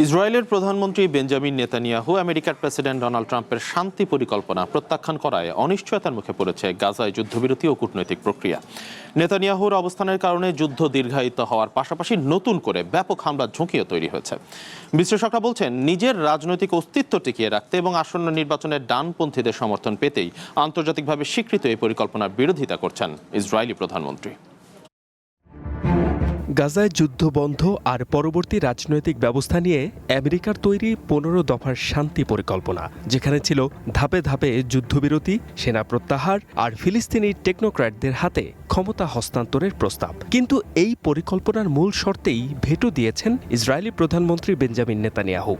ইসরায়েলের প্রধানমন্ত্রী Benjamin Netanyahu আমেরিকার প্রেসিডেন্ট ডোনাল্ড ট্রাম্পের শান্তি পরিকল্পনা প্রত্যাখ্যান করায় অনিশ্চয়তার মুখে পড়েছে গাজায় যুদ্ধবিরতি ও কূটনৈতিক প্রক্রিয়া। নেতানিয়াহুর অবস্থানের কারণে যুদ্ধ দীর্ঘায়িত হওয়ার পাশাপাশি নতুন করে ব্যাপক হামলার ঝুঁকিও তৈরি হয়েছে। বিশ্লেষকরা বলছেন, নিজের রাজনৈতিক অস্তিত্ব টিকিয়ে রাখতে এবং আসন্ন নির্বাচনের ডানপন্থীদের সমর্থন পেতেই আন্তর্জাতিকভাবে স্বীকৃত এই পরিকল্পনার বিরোধিতা করছেন ইসরায়েলি প্রধানমন্ত্রী। গাজায় যুদ্ধ বন্ধ আর পরবর্তী রাজনৈতিক ব্যবস্থা নিয়ে আমেরিকার তৈরি 15 দফার শান্তি পরিকল্পনা, যেখানে ছিল ধাপে ধাপে যুদ্ধবিরতি, সেনা প্রত্যাহার আর ফিলিস্তিনি টেকনোক্র্যাটদের হাতে ক্ষমতা হস্তান্তরের প্রস্তাব। কিন্তু এই পরিকল্পনার মূল শর্তেই ভেটো দিয়েছেন ইসরায়েলি প্রধানমন্ত্রী বেঞ্জামিন নেতানিয়াহু।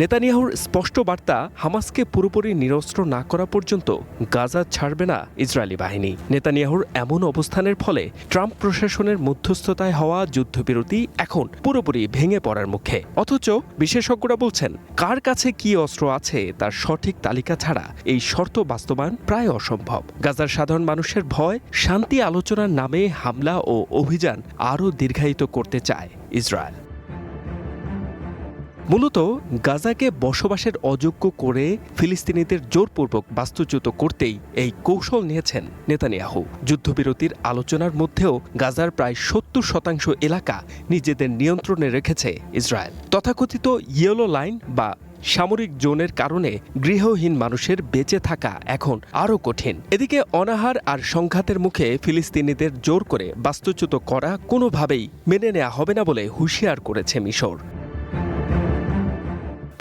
নেতানিয়াহুর স্পষ্ট বার্তা, হামাসকে পুরোপুরি নিরস্ত্র না করা পর্যন্ত গাজা ছাড়বে না ইসরায়েলি বাহিনী। নেতানিয়াহুর এমন অবস্থানের ফলে ট্রাম্প প্রশাসনের মধ্যস্থতায় হওয়া যুদ্ধবিরতি এখন পুরোপুরি ভেঙে পড়ার মুখে। অথচ বিশেষজ্ঞরা বলছেন, কার কাছে কি অস্ত্র আছে তার সঠিক তালিকা ছাড়া এই শর্ত বাস্তবায়ন প্রায় অসম্ভব। গাজার সাধারণ মানুষের ভয়, শান্তি আলোচনার নামে হামলা ও অভিযান আরও দীর্ঘায়িত করতে চায় ইসরায়েল। মূলত গাজাকে বসবাসের অযোগ্য করে ফিলিস্তিনিদের জোরপূর্বক বাস্তুচ্যুত করতেই এই কৌশল নিয়েছেন নেতানিয়াহু। যুদ্ধবিরতির আলোচনার মধ্যেও গাজার প্রায় 70% এলাকা নিজেদের নিয়ন্ত্রণে রেখেছে ইসরায়েল। তথাকথিত ইয়েলো লাইন বা সামরিক জোনের কারণে গৃহহীন মানুষের বেঁচে থাকা এখন আরও কঠিন। এদিকে অনাহার আর সংঘাতের মুখে ফিলিস্তিনিদের জোর করে বাস্তুচ্যুত করা কোনোভাবেই মেনে নেওয়া হবে না বলে হুঁশিয়ার করেছে মিশর।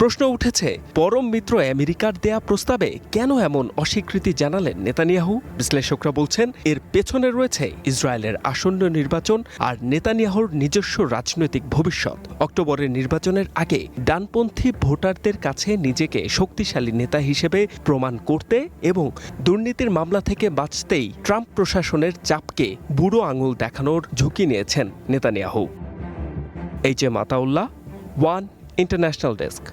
প্রশ্ন উঠেছে, পরম মিত্র আমেরিকার দেয়া প্রস্তাবে কেন এমন অস্বীকৃতি জানালেন নেতানিয়াহু? বিশ্লেষকরা বলছেন, এর পেছনে রয়েছে ইসরায়েলের আসন্ন নির্বাচন আর নেতানিয়াহুর নিজস্ব রাজনৈতিক ভবিষ্যৎ। অক্টোবরের নির্বাচনের আগে ডানপন্থী ভোটারদের কাছে নিজেকে শক্তিশালী নেতা হিসেবে প্রমাণ করতে এবং দুর্নীতির মামলা থেকে বাঁচতেই ট্রাম্প প্রশাসনের চাপকে বুড়ো আঙুল দেখানোর ঝুঁকি নিয়েছেন Netanyahu. H M Ataullah, one international desk.